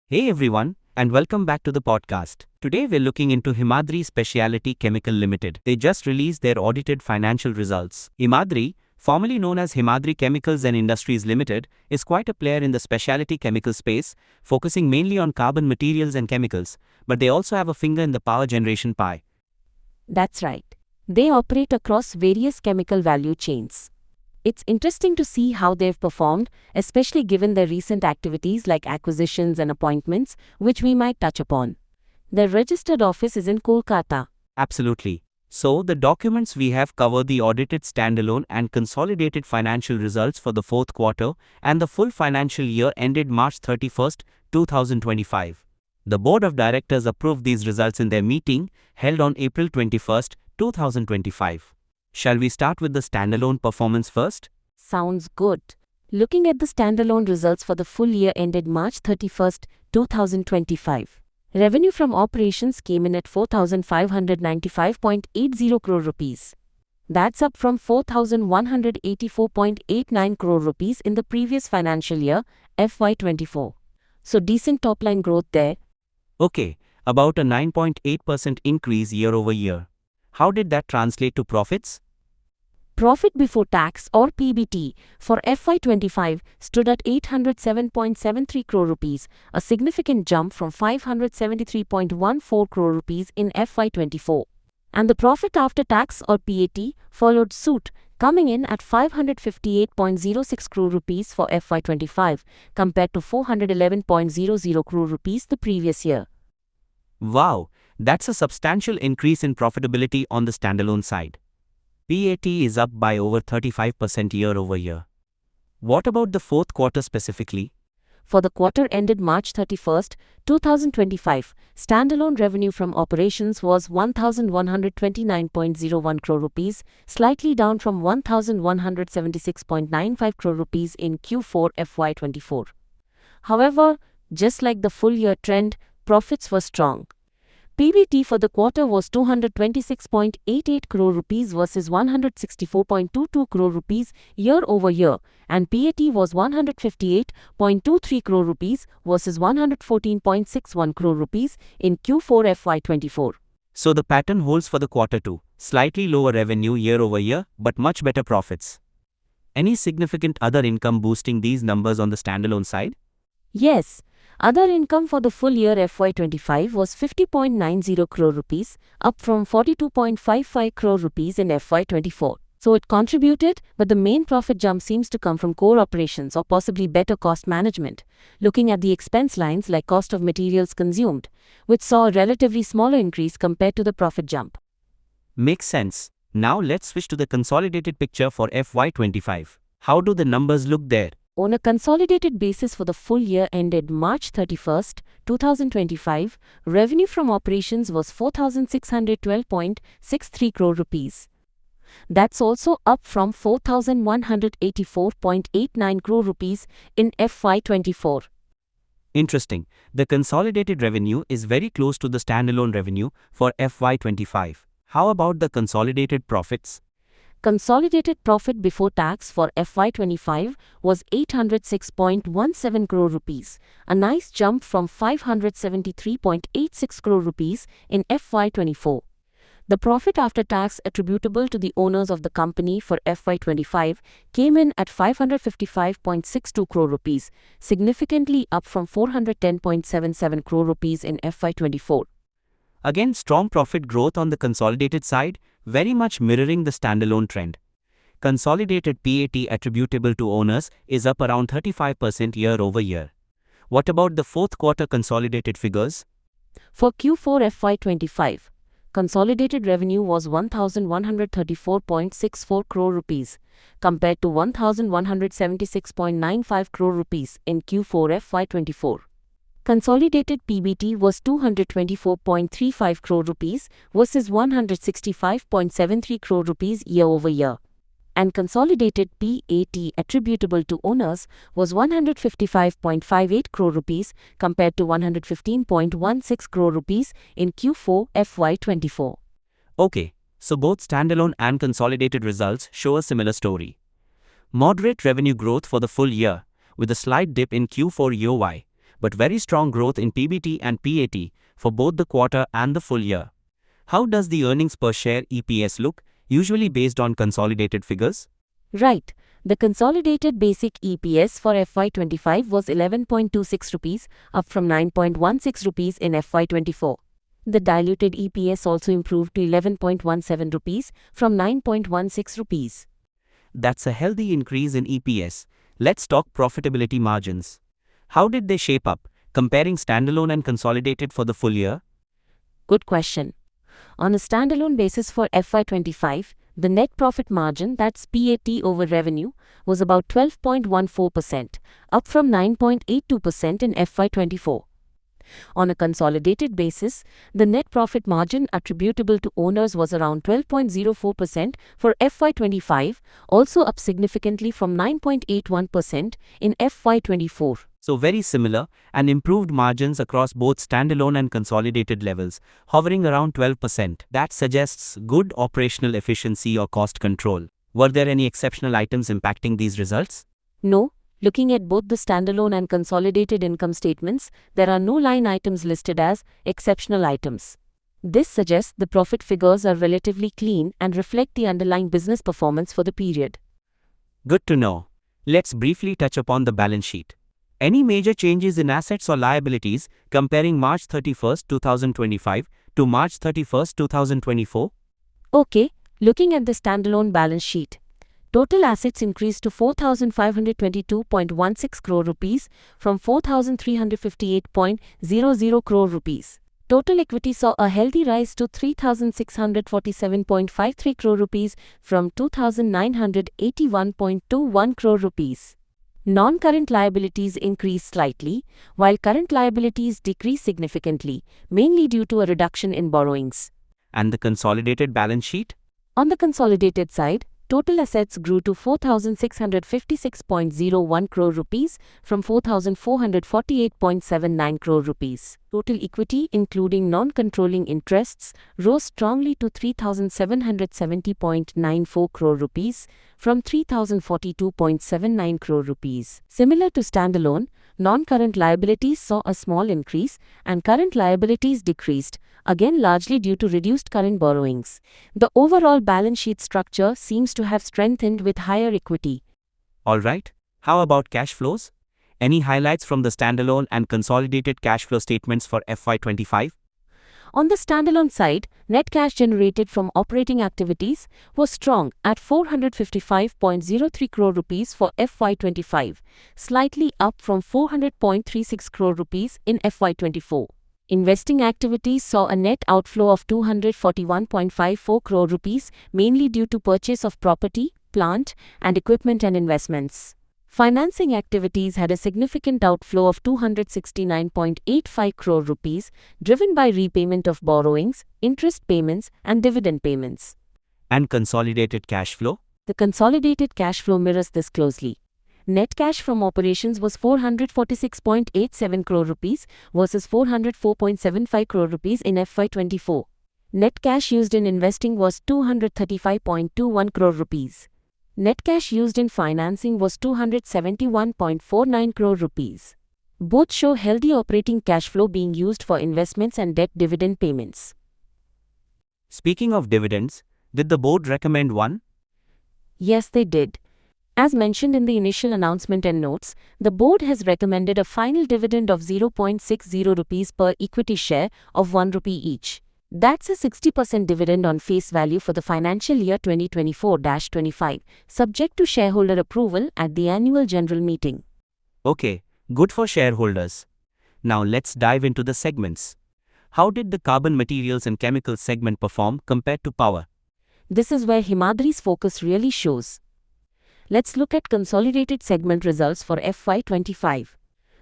Hey everyone, and welcome back to the podcast. Today we're looking into Himadri Specialty Chemical Limited. They just released their audited financial results. Himadri, formerly known as Himadri Chemicals and Industries Limited, is quite a player in the specialty chemical space, focusing mainly on carbon materials and chemicals, but they also have a finger in the power generation pie. That's right. They operate across various chemical value chains. It's interesting to see how they've performed, especially given their recent activities like acquisitions and appointments, which we might touch upon. Their registered office is in Kolkata. Absolutely. So, the documents we have cover the audited standalone and consolidated financial results for the fourth quarter and the full financial year ended March 31st, 2025. The Board of Directors approved these results in their meeting held on April 21st, 2025. Shall we start with the standalone performance first? Sounds good. Looking at the standalone results for the full year ended March 31st, 2025. Revenue from operations came in at 4,595.80 crore rupees. That's up from 4,184.89 crore rupees in the previous financial year, FY24. So decent top-line growth there. Okay, about a 9.8% increase year over year. How did that translate to profits? Profit before tax or PBT for FY25 stood at 807.73 crore rupees, a significant jump from 573.14 crore rupees in FY24. And the profit after tax or PAT followed suit, coming in at 558.06 crore rupees for FY25 compared to 411.00 crore rupees the previous year. Wow, that's a substantial increase in profitability on the standalone side. PAT is up by over 35% year over year. What about the fourth quarter specifically? For the quarter ended March 31st, 2025, standalone revenue from operations was 1,129.01 crore rupees, slightly down from 1,176.95 crore rupees in Q4 FY24. However, just like the full year trend, profits were strong. PBT for the quarter was 226.88 crore rupees versus 164.22 crore rupees year over year, and PAT was 158.23 crore rupees versus 114.61 crore rupees in Q4 FY24. So the pattern holds for the quarter too. Slightly lower revenue year over year, but much better profits. Any significant other income boosting these numbers on the standalone side? Yes. Other income for the full year FY25 was 50.90 crore rupees, up from 42.55 crore rupees in FY24. So it contributed, but the main profit jump seems to come from core operations or possibly better cost management, looking at the expense lines like cost of materials consumed, which saw a relatively smaller increase compared to the profit jump. Makes sense. Now let's switch to the consolidated picture for FY25. How do the numbers look there? On a consolidated basis for the full year ended March 31st, 2025, revenue from operations was 4,612.63 crore rupees. That's also up from 4,184.89 crore rupees in FY24. Interesting. The consolidated revenue is very close to the standalone revenue for FY25. How about the consolidated profits? Consolidated profit before tax for FY25 was 806.17 crore rupees, a nice jump from 573.86 crore rupees in FY24. The profit after tax attributable to the owners of the company for FY25 came in at 555.62 crore rupees, significantly up from 410.77 crore rupees in FY24. Again, strong profit growth on the consolidated side, very much mirroring the standalone trend. Consolidated PAT attributable to owners is up around 35% year over year. What about the fourth quarter consolidated figures? For Q4 FY25, consolidated revenue was 1,134.64 crore rupees, compared to 1,176.95 crore rupees in Q4 FY24. Consolidated PBT was 224.35 crore rupees versus 165.73 crore rupees year over year. And consolidated PAT attributable to owners was 155.58 crore rupees compared to 115.16 crore rupees in Q4 FY24. Okay, so both standalone and consolidated results show a similar story. Moderate revenue growth for the full year, with a slight dip in Q4 YoY, but very strong growth in PBT and PAT for both the quarter and the full year. How does the earnings per share EPS look, usually based on consolidated figures? Right. The consolidated basic EPS for FY25 was 11.26 rupees, up from 9.16 rupees in FY24. The diluted EPS also improved to 11.17 rupees from 9.16 rupees. That's a healthy increase in EPS. Let's talk profitability margins. How did they shape up, comparing standalone and consolidated for the full year? Good question. On a standalone basis for FY25, the net profit margin, that's PAT over revenue, was about 12.14%, up from 9.82% in FY24. On a consolidated basis, the net profit margin attributable to owners was around 12.04% for FY25, also up significantly from 9.81% in FY24. So very similar and improved margins across both standalone and consolidated levels, hovering around 12%. That suggests good operational efficiency or cost control. Were there any exceptional items impacting these results? No. Looking at both the standalone and consolidated income statements, there are no line items listed as exceptional items. This suggests the profit figures are relatively clean and reflect the underlying business performance for the period. Good to know. Let's briefly touch upon the balance sheet. Any major changes in assets or liabilities comparing March 31, 2025 to March 31, 2024? Okay, looking at the standalone balance sheet. Total assets increased to 4,522.16 crore rupees from 4,358.00 crore rupees. Total equity saw a healthy rise to 3,647.53 crore rupees from 2,981.21 crore rupees. Non-current liabilities increased slightly, while current liabilities decreased significantly, mainly due to a reduction in borrowings. And the consolidated balance sheet? On the consolidated side, total assets grew to 4,656.01 crore rupees from 4,448.79 crore rupees. Total equity, including non-controlling interests, rose strongly to 3,770.94 crore rupees from 3,042.79 crore rupees. Similar to standalone, non-current liabilities saw a small increase and current liabilities decreased, again largely due to reduced current borrowings. The overall balance sheet structure seems to have strengthened with higher equity. Alright, how about cash flows? Any highlights from the standalone and consolidated cash flow statements for FY25? On the standalone side, net cash generated from operating activities was strong at 455.03 crore rupees for FY25, slightly up from 400.36 crore rupees in FY24. Investing activities saw a net outflow of 241.54 crore rupees, mainly due to purchase of property, plant, and equipment and investments. Financing activities had a significant outflow of 269.85 crore rupees, driven by repayment of borrowings, interest payments, and dividend payments. And consolidated cash flow? The consolidated cash flow mirrors this closely. Net cash from operations was 446.87 crore rupees versus 404.75 crore rupees in FY24. Net cash used in investing was 235.21 crore rupees. Net cash used in financing was 271.49 crore rupees. Both show healthy operating cash flow being used for investments and debt dividend payments. Speaking of dividends, did the board recommend one? Yes, they did. As mentioned in the initial announcement and notes, the board has recommended a final dividend of 0.60 rupees per equity share of 1 rupee each. That's a 60% dividend on face value for the financial year 2024-25, subject to shareholder approval at the annual general meeting. Okay, good for shareholders. Now let's dive into the segments. How did the carbon materials and chemicals segment perform compared to power? This is where Himadri's focus really shows. Let's look at consolidated segment results for FY25.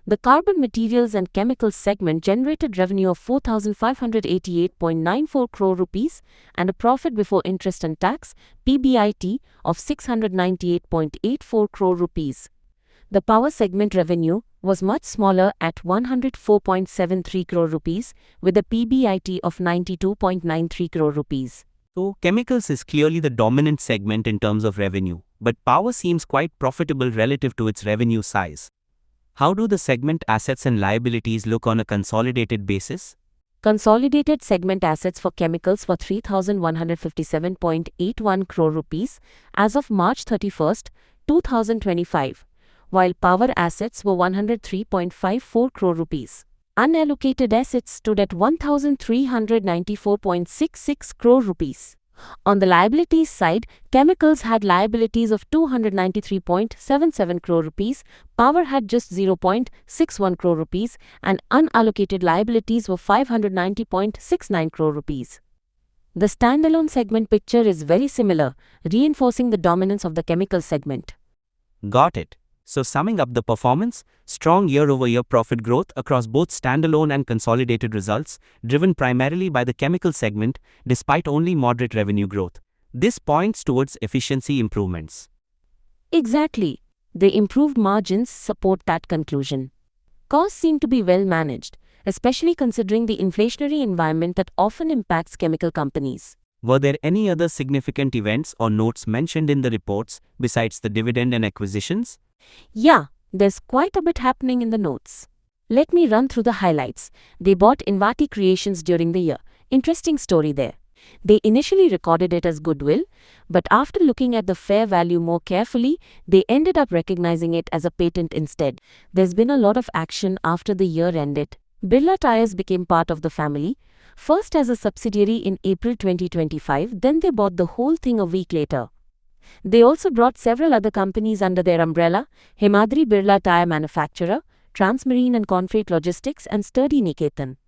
The carbon materials and chemicals segment generated revenue of 4,588.94 crore rupees and a profit before interest and tax (PBIT) of 698.84 crore rupees. The power segment revenue was much smaller at 104.73 crore rupees with a PBIT of 92.93 crore rupees. So, chemicals is clearly the dominant segment in terms of revenue, but power seems quite profitable relative to its revenue size. How do the segment assets and liabilities look on a consolidated basis? Consolidated segment assets for chemicals were 3,157.81 crore rupees as of March 31st, 2025, while power assets were 103.54 crore rupees. Unallocated assets stood at 1,394.66 crore rupees. On the liabilities side, chemicals had liabilities of 293.77 crore rupees, power had just 0.61 crore rupees, and unallocated liabilities were 590.69 crore rupees. The standalone segment picture is very similar, reinforcing the dominance of the chemical segment. Got it. So summing up the performance, strong year-over-year profit growth across both standalone and consolidated results, driven primarily by the chemical segment despite only moderate revenue growth. This points towards efficiency improvements. Exactly. The improved margins support that conclusion. Costs seem to be well managed, especially considering the inflationary environment that often impacts chemical companies. Were there any other significant events or notes mentioned in the reports besides the dividend and acquisitions? Yeah, there's quite a bit happening in the notes. Let me run through the highlights. They bought Invati Creations during the year. Interesting story there. They initially recorded it as goodwill, but after looking at the fair value more carefully, they ended up recognizing it as a patent instead. There's been a lot of action after the year ended. Birla Tyres became part of the family, first as a subsidiary in April 2025, then they bought the whole thing a week later. They also brought several other companies under their umbrella: Himadri Birla Tyre Manufacturer, Transmarine and Confreight Logistics, and Sturdy Niketan.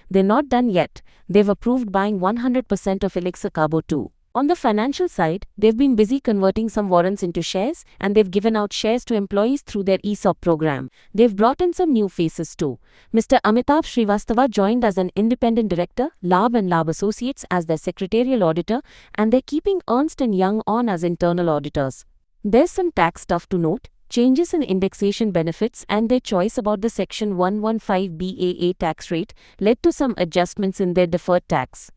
They're not done yet. They've approved buying 100% of Elixir Carbo too. On the financial side, they've been busy converting some warrants into shares, and they've given out shares to employees through their ESOP program. They've brought in some new faces too. Mr. Amitabh Srivastava joined as an independent director, Labh and Labh Associates as their secretarial auditor, and they're keeping Ernst & Young on as internal auditors. There's some tax stuff to note. Changes in indexation benefits and their choice about the Section 115 BAA tax rate led to some adjustments in their deferred tax.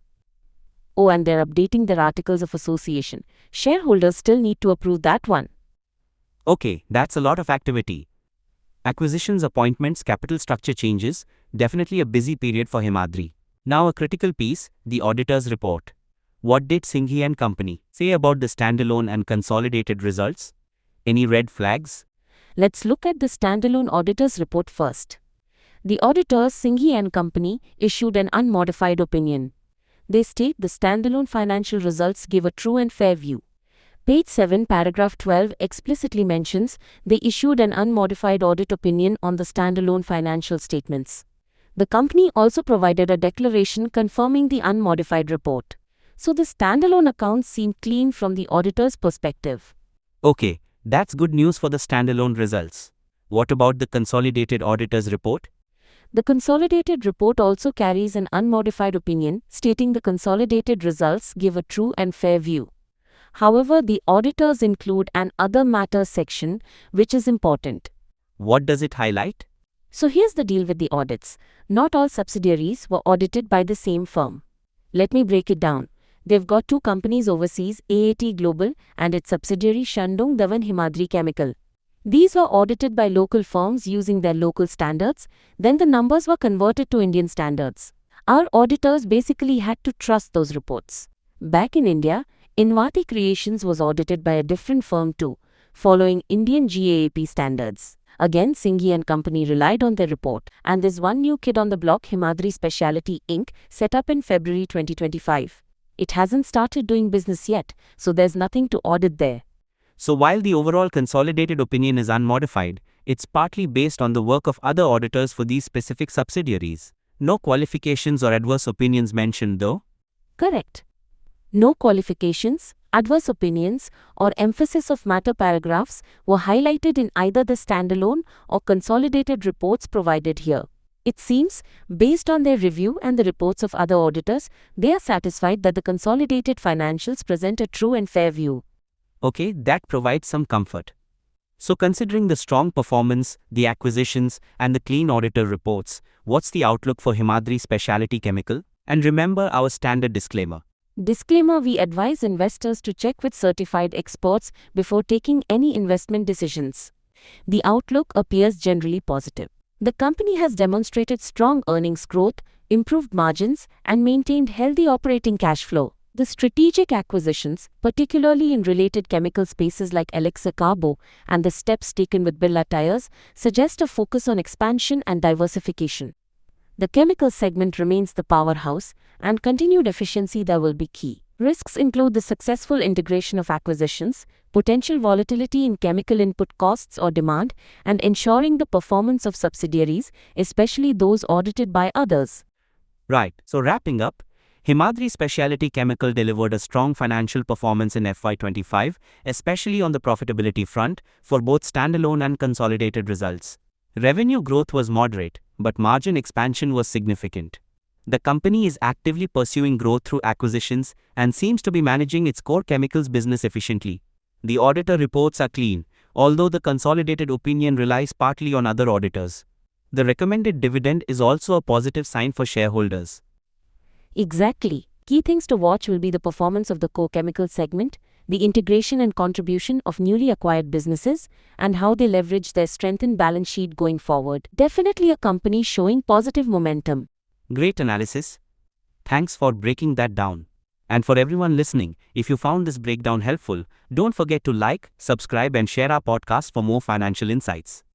Oh, and they're updating their articles of association. Shareholders still need to approve that one. Okay, that's a lot of activity. Acquisitions, appointments, capital structure changes, definitely a busy period for Himadri. Now a critical piece, the auditor's report. What did Singhi and Company say about the standalone and consolidated results? Any red flags? Let's look at the standalone auditor's report first. The auditors, Singhi and Company, issued an unmodified opinion. They state the standalone financial results give a true and fair view. Page 7, paragraph 12 explicitly mentions they issued an unmodified audit opinion on the standalone financial statements. The company also provided a declaration confirming the unmodified report. So the standalone accounts seem clean from the auditor's perspective. Okay, that's good news for the standalone results. What about the consolidated auditor's report? The consolidated report also carries an unmodified opinion stating the consolidated results give a true and fair view. However, the auditors include an other matters section, which is important. What does it highlight? So here's the deal with the audits. Not all subsidiaries were audited by the same firm. Let me break it down. They've got two companies overseas, AAT Global and its subsidiary Shandong Dawan Himadri Chemical. These were audited by local firms using their local standards, then the numbers were converted to Indian standards. Our auditors basically had to trust those reports. Back in India, Invati Creations was audited by a different firm too, following Indian GAAP standards. Again, Singhi and Company relied on their report, and there's one new kid on the block, Himadri Specialty Inc., set up in February 2025. It hasn't started doing business yet, so there's nothing to audit there. So while the overall consolidated opinion is unmodified, it's partly based on the work of other auditors for these specific subsidiaries. No qualifications or adverse opinions mentioned though? Correct. No qualifications, adverse opinions, or emphasis of matter paragraphs were highlighted in either the standalone or consolidated reports provided here. It seems, based on their review and the reports of other auditors, they are satisfied that the consolidated financials present a true and fair view. Okay, that provides some comfort. So considering the strong performance, the acquisitions, and the clean auditor reports, what's the outlook for Himadri Specialty Chemical? And remember our standard disclaimer. Disclaimer: we advise investors to check with certified experts before taking any investment decisions. the outlook appears generally positive. The company has demonstrated strong earnings growth, improved margins, and maintained healthy operating cash flow. The strategic acquisitions, particularly in related chemical spaces like Elixir Carbo and the steps taken with Birla Tyres, suggest a focus on expansion and diversification. The chemical segment remains the powerhouse, and continued efficiency there will be key. Risks include the successful integration of acquisitions, potential volatility in chemical input costs or demand, and ensuring the performance of subsidiaries, especially those audited by others. Right, so wrapping up, Himadri Specialty Chemical delivered a strong financial performance in FY25, especially on the profitability front, for both standalone and consolidated results. Revenue growth was moderate, but margin expansion was significant. The company is actively pursuing growth through acquisitions and seems to be managing its core chemicals business efficiently. The auditor reports are clean, although the consolidated opinion relies partly on other auditors. The recommended dividend is also a positive sign for shareholders. Exactly. Key things to watch will be the performance of the core chemical segment, the integration and contribution of newly acquired businesses, and how they leverage their strengthened balance sheet going forward. Definitely a company showing positive momentum. Great analysis. Thanks for breaking that down. And for everyone listening, if you found this breakdown helpful, don't forget to like, subscribe, and share our podcast for more financial insights.